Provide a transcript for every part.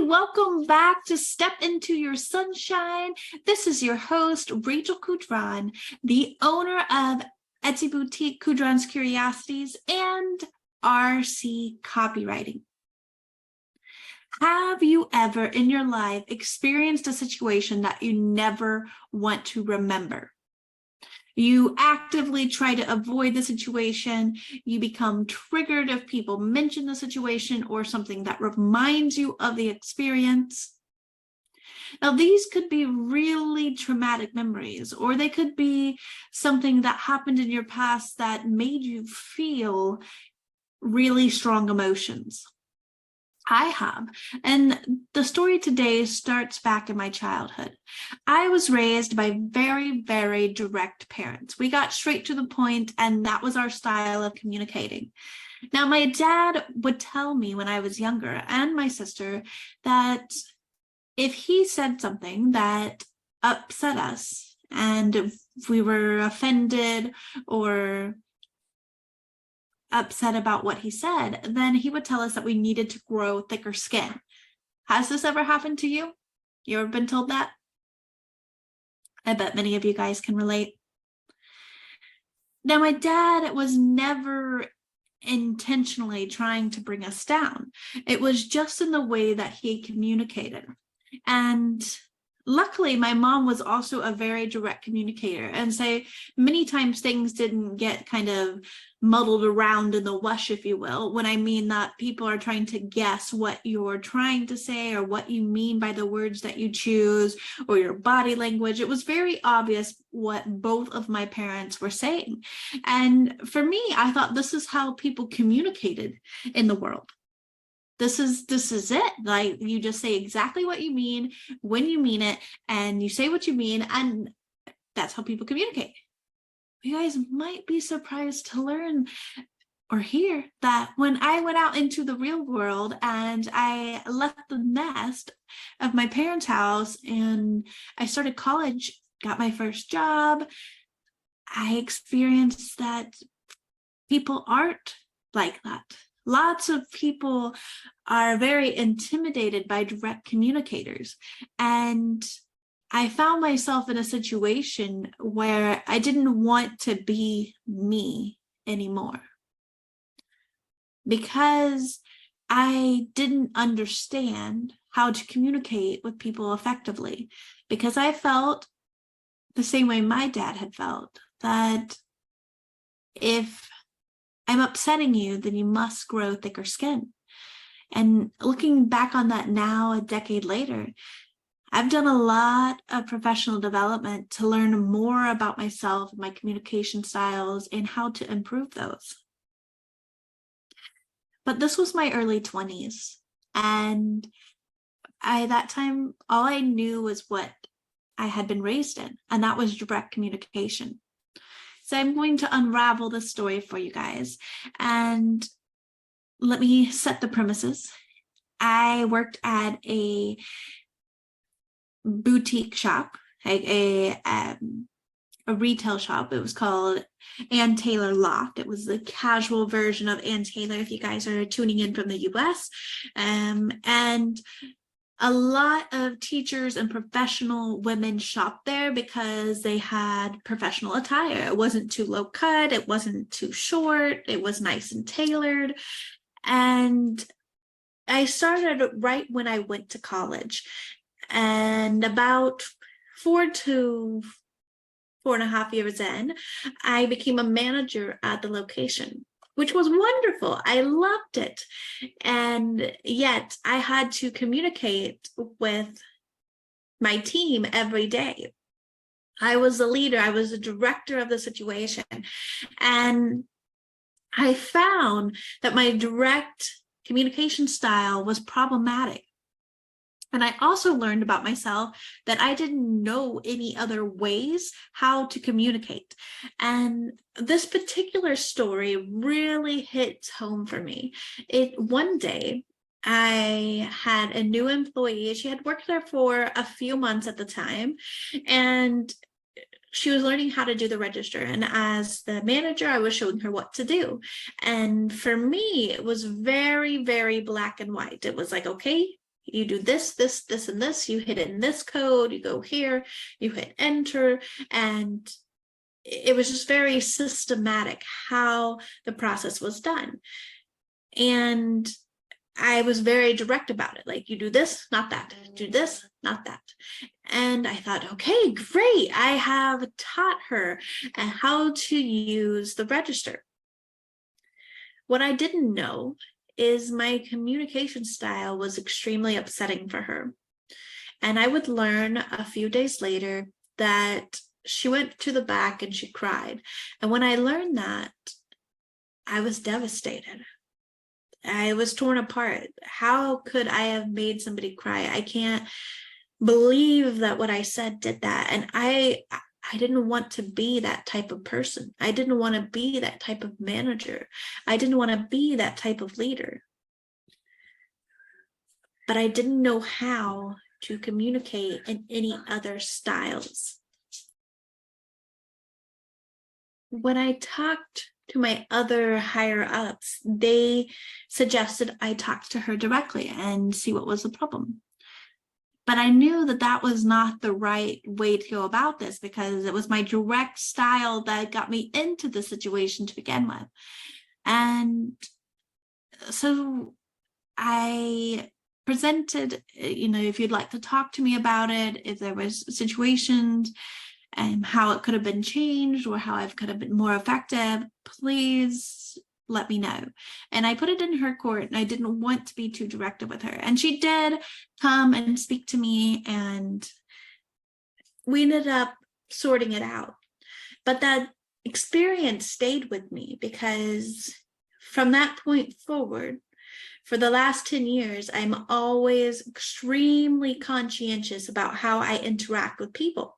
Welcome back to Step Into Your Sunshine. This is your host, Rachel Coudron, the owner of Etsy boutique Coudron's Curiosities and RC Copywriting. Have you ever in your life experienced a situation that you never want to remember? You actively try to avoid the situation. You become triggered if people mention the situation or something that reminds you of the experience. Now, these could be really traumatic memories, or they could be something that happened in your past that made you feel really strong emotions. I have. And the story today starts back in my childhood. I was raised by very, very direct parents. We got straight to the point, and that was our style of communicating. Now, my dad would tell me when I was younger, and my sister, that if he said something that upset us, and if we were offended or upset about what he said, then he would tell us that we needed to grow thicker skin. Has this ever happened to you? You ever been told that? I bet many of you guys can relate. Now, my dad was never intentionally trying to bring us down. It was just in the way that he communicated. And luckily, my mom was also a very direct communicator, and so many times things didn't get kind of muddled around in the wash, if you will, when I mean that people are trying to guess what you're trying to say or what you mean by the words that you choose or your body language. It was very obvious what both of my parents were saying. And for me, I thought this is how people communicated in the world. This is it. Like, you just say exactly what you mean when you mean it, and you say what you mean, and that's how people communicate. You guys might be surprised to learn or hear that when I went out into the real world and I left the nest of my parents' house and I started college, got my first job, I experienced that people aren't like that. Lots of people are very intimidated by direct communicators. And I found myself in a situation where I didn't want to be me anymore, because I didn't understand how to communicate with people effectively, because I felt the same way my dad had felt, that if I'm upsetting you, then you must grow thicker skin. And looking back on that now, a decade later, I've done a lot of professional development to learn more about myself, my communication styles, and how to improve those. But this was my early 20s. And that time, all I knew was what I had been raised in, and that was direct communication. So I'm going to unravel the story for you guys, and let me set the premises. I worked at a boutique shop, like a retail shop. It was called Ann Taylor Loft. It was the casual version of Ann Taylor, if you guys are tuning in from the US. And a lot of teachers and professional women shopped there because they had professional attire. It wasn't too low cut. It wasn't too short. It was nice and tailored. And I started right when I went to college. And about 4 to 4.5 years in, I became a manager at the location, which was wonderful. I loved it. And yet I had to communicate with my team every day. I was the leader. I was the director of the situation. And I found that my direct communication style was problematic. And I also learned about myself that I didn't know any other ways how to communicate. And this particular story really hits home for me. One day, I had a new employee. She had worked there for a few months at the time, and she was learning how to do the register. And as the manager, I was showing her what to do. And for me, it was very, very black and white. It was like, okay, You do this, this, this, and this. You hit it in this code. You go here. You hit enter. And it was just very systematic how the process was done. And I was very direct about it. Like, you do this, not that. Do this, not that. And I thought, okay, great. I have taught her how to use the register. What I didn't know is my communication style was extremely upsetting for her. And I would learn a few days later that she went to the back and she cried. And when I learned that, I was devastated. I was torn apart. How could I have made somebody cry? I can't believe that what I said did that. And I didn't want to be that type of person. I didn't want to be that type of manager. I didn't want to be that type of leader. But I didn't know how to communicate in any other styles. When I talked to my other higher ups, they suggested I talk to her directly and see what was the problem. But I knew that that was not the right way to go about this, because it was my direct style that got me into the situation to begin with. And so I presented, if you'd like to talk to me about it, if there was situations and how it could have been changed or how I could have been more effective, please let me know. And I put it in her court, and I didn't want to be too directive with her. And she did come and speak to me, and we ended up sorting it out. But that experience stayed with me, because from that point forward, for the last 10 years, I'm always extremely conscientious about how I interact with people.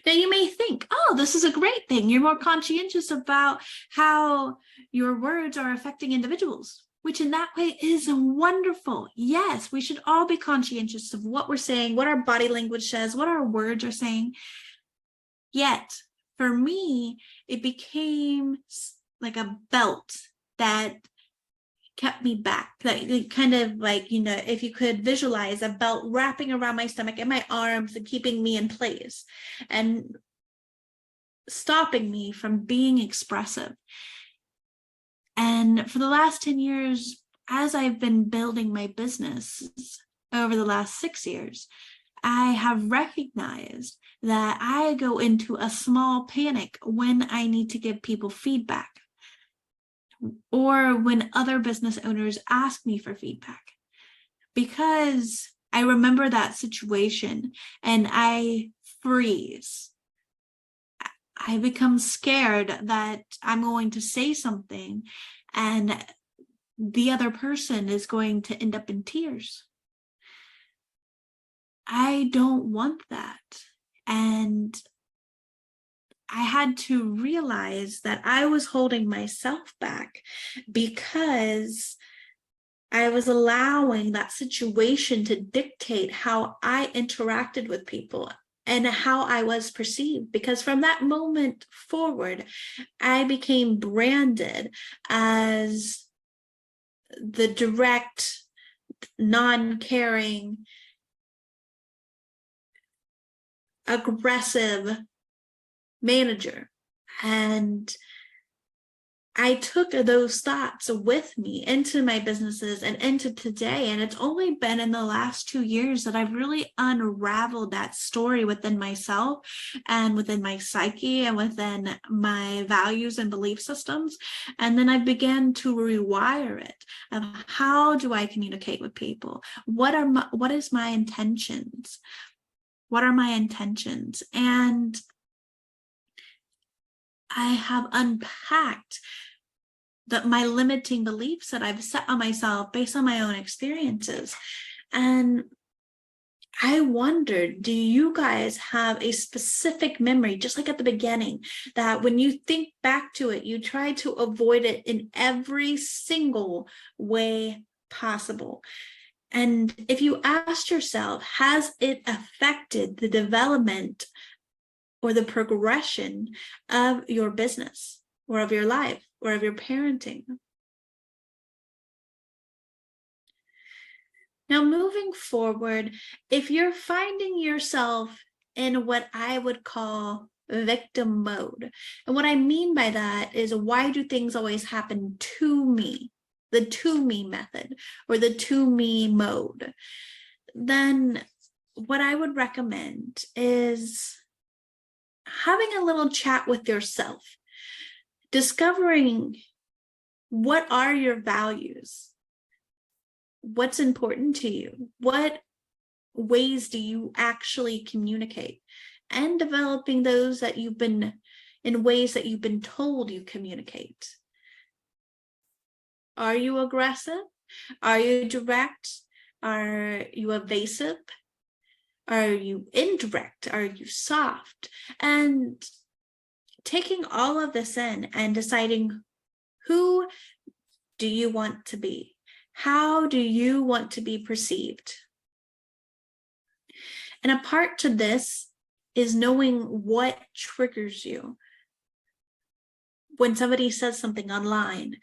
Now, you may think, oh, this is a great thing. You're more conscientious about how your words are affecting individuals, which in that way is wonderful. Yes, we should all be conscientious of what we're saying, what our body language says, what our words are saying. Yet, for me, it became like a belt that kept me back. Like, kind of like, if you could visualize a belt wrapping around my stomach and my arms and keeping me in place and stopping me from being expressive. And for the last 10 years, as I've been building my business over the last 6 years, I have recognized that I go into a small panic when I need to give people feedback, or when other business owners ask me for feedback, because I remember that situation and I freeze. I become scared that I'm going to say something and the other person is going to end up in tears. I don't want that. And I had to realize that I was holding myself back because I was allowing that situation to dictate how I interacted with people and how I was perceived. Because from that moment forward, I became branded as the direct, non-caring, aggressive manager. And I took those thoughts with me into my businesses and into today. And it's only been in the last 2 years that I've really unraveled that story within myself and within my psyche and within my values and belief systems. And then I began to rewire it of how do I communicate with people? What is my intentions? What are my intentions? And I have unpacked my limiting beliefs that I've set on myself based on my own experiences. And I wondered, do you guys have a specific memory, just like at the beginning, that when you think back to it, you try to avoid it in every single way possible? And if you asked yourself, has it affected the development or the progression of your business or of your life or of your parenting? Now, moving forward, if you're finding yourself in what I would call victim mode, and what I mean by that is, why do things always happen to me? The to me method, or the to me mode. Then what I would recommend is having a little chat with yourself, discovering what are your values, what's important to you, what ways do you actually communicate, and developing those that you've been in ways that you've been told you communicate. Are you aggressive? Are you direct? Are you evasive? Are you indirect? Are you soft? And taking all of this in and deciding, who do you want to be? How do you want to be perceived? And a part to this is knowing what triggers you. When somebody says something online,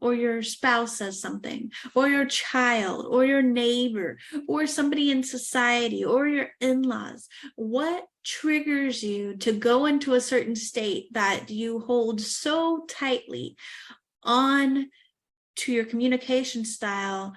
or your spouse says something, or your child, or your neighbor, or somebody in society, or your in-laws, what triggers you to go into a certain state that you hold so tightly on to your communication style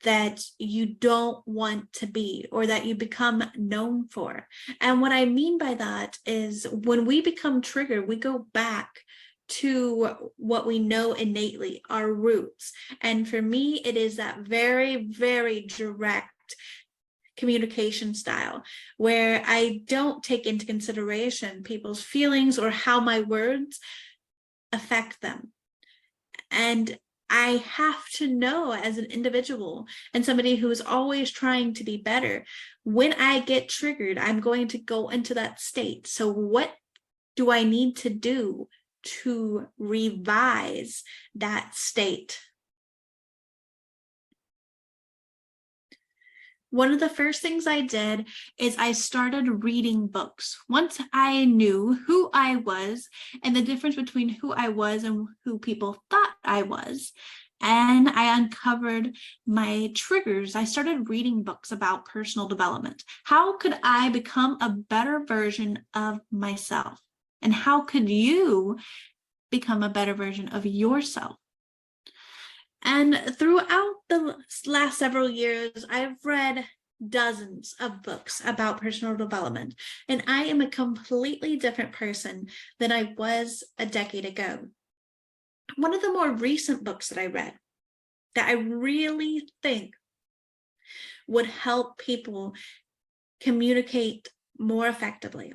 that you don't want to be, or that you become known for? And what I mean by that is, when we become triggered, we go back to what we know innately, our roots. And for me, it is that very, very direct communication style, where I don't take into consideration people's feelings or how my words affect them. And I have to know, as an individual and somebody who's always trying to be better, when I get triggered, I'm going to go into that state. So what do I need to do to revise that state? One of the first things I did is I started reading books. Once I knew who I was and the difference between who I was and who people thought I was, and I uncovered my triggers, I started reading books about personal development. How could I become a better version of myself? And how could you become a better version of yourself? And throughout the last several years, I've read dozens of books about personal development, and I am a completely different person than I was a decade ago. One of the more recent books that I read that I really think would help people communicate more effectively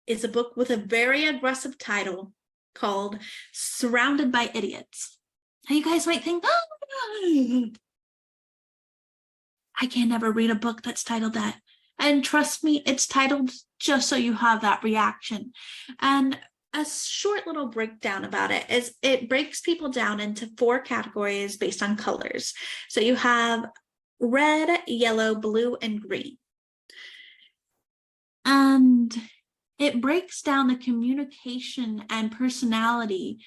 is a book with a very aggressive title called Surrounded by Idiots. Now you guys might think, oh, I can never read a book that's titled that. And trust me, it's titled just so you have that reaction. And a short little breakdown about it is, it breaks people down into 4 categories based on colors. So you have red, yellow, blue, and green. And it breaks down the communication and personality,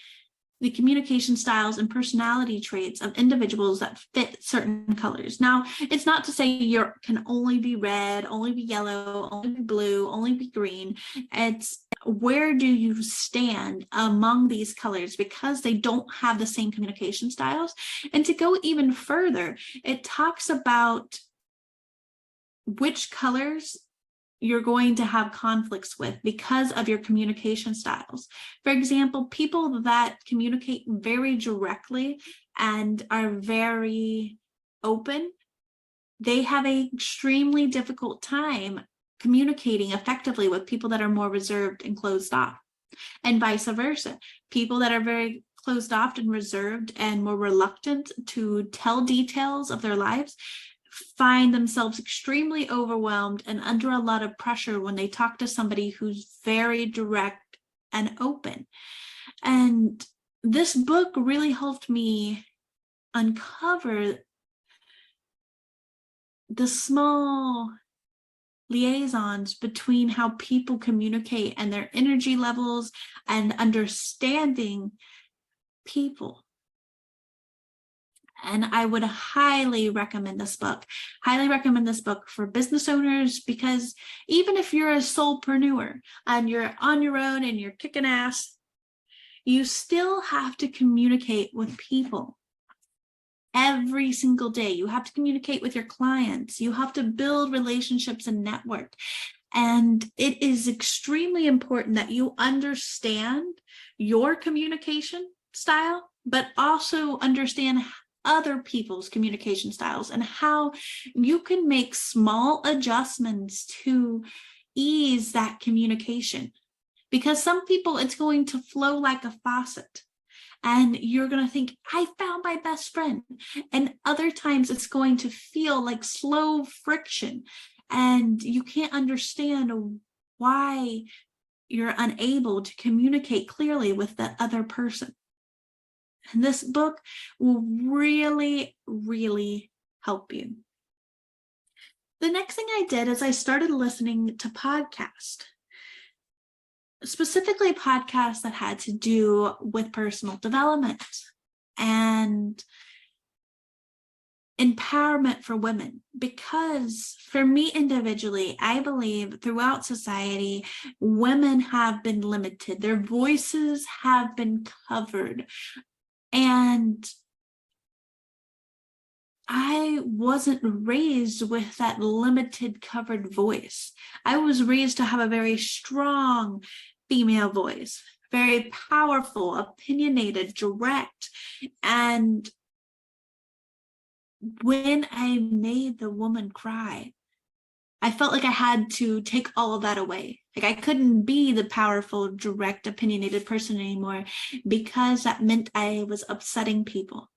the communication styles and personality traits of individuals that fit certain colors. Now, it's not to say you can only be red, only be yellow, only be blue, only be green. It's, where do you stand among these colors, because they don't have the same communication styles. And to go even further, it talks about which colors you're going to have conflicts with because of your communication styles. For example, people that communicate very directly and are very open, they have an extremely difficult time communicating effectively with people that are more reserved and closed off, and vice versa. People that are very closed off and reserved and more reluctant to tell details of their lives find themselves extremely overwhelmed and under a lot of pressure when they talk to somebody who's very direct and open. And this book really helped me uncover the small liaisons between how people communicate and their energy levels and understanding people. And I would highly recommend this book. Highly recommend this book for business owners, because even if you're a solopreneur and you're on your own and you're kicking ass, you still have to communicate with people every single day. You have to communicate with your clients. You have to build relationships and network. And it is extremely important that you understand your communication style, but also understand other people's communication styles and how you can make small adjustments to ease that communication. Because some people, it's going to flow like a faucet. And you're going to think, I found my best friend. And other times it's going to feel like slow friction. And you can't understand why you're unable to communicate clearly with that other person. And this book will really, really help you. The next thing I did is I started listening to podcasts, specifically podcasts that had to do with personal development and empowerment for women. Because for me individually, I believe throughout society, women have been limited. Their voices have been covered. And I wasn't raised with that limited covered voice. I was raised to have a very strong female voice, very powerful, opinionated, direct. And when I made the woman cry, I felt like I had to take all of that away. Like I couldn't be the powerful, direct, opinionated person anymore, because that meant I was upsetting people.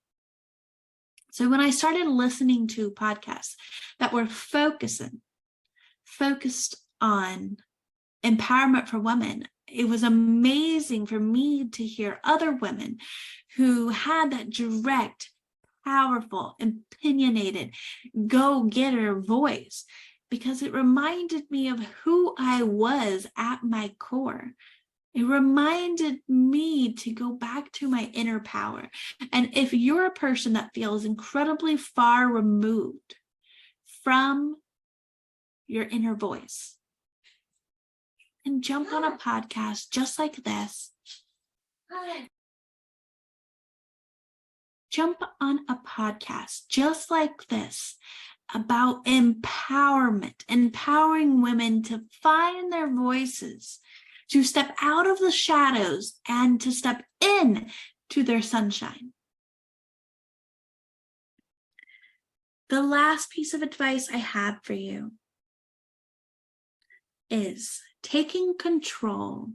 So when I started listening to podcasts that were focused on empowerment for women, it was amazing for me to hear other women who had that direct, powerful, opinionated, go-getter voice, because it reminded me of who I was at my core. It reminded me to go back to my inner power. And if you're a person that feels incredibly far removed from your inner voice, then jump on a podcast just like this. Jump on a podcast just like this about empowerment, empowering women to find their voices, to step out of the shadows and to step in to their sunshine. The last piece of advice I have for you is taking control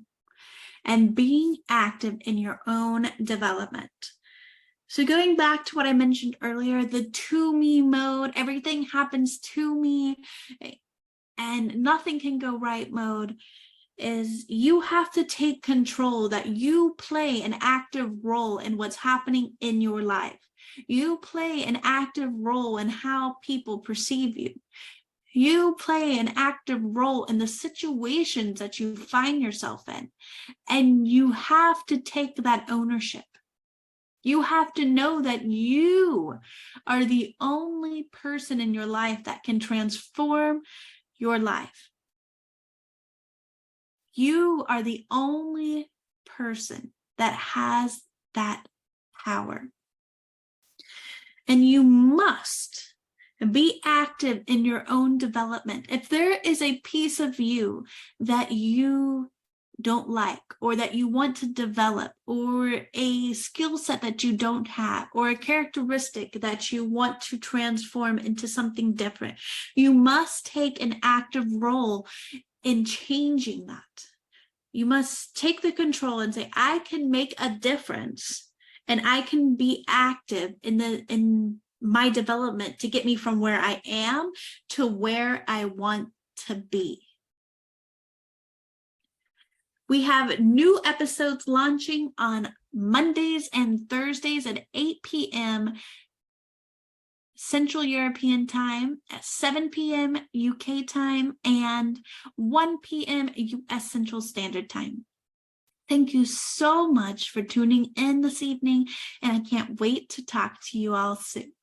and being active in your own development. So going back to what I mentioned earlier, the to me mode, everything happens to me and nothing can go right mode, is you have to take control, that you play an active role in what's happening in your life. You play an active role in how people perceive you. You play an active role in the situations that you find yourself in. And you have to take that ownership. You have to know that you are the only person in your life that can transform your life. You are the only person that has that power. And you must be active in your own development. If there is a piece of you that you don't like, or that you want to develop, or a skill set that you don't have, or a characteristic that you want to transform into something different, you must take an active role in changing that. You must take the control and say, I can make a difference and I can be active in my development to get me from where I am to where I want to be. We have new episodes launching on Mondays and Thursdays at 8 p.m. Central European Time, at 7 p.m. UK time, and 1 p.m. US Central Standard Time. Thank you so much for tuning in this evening, and I can't wait to talk to you all soon.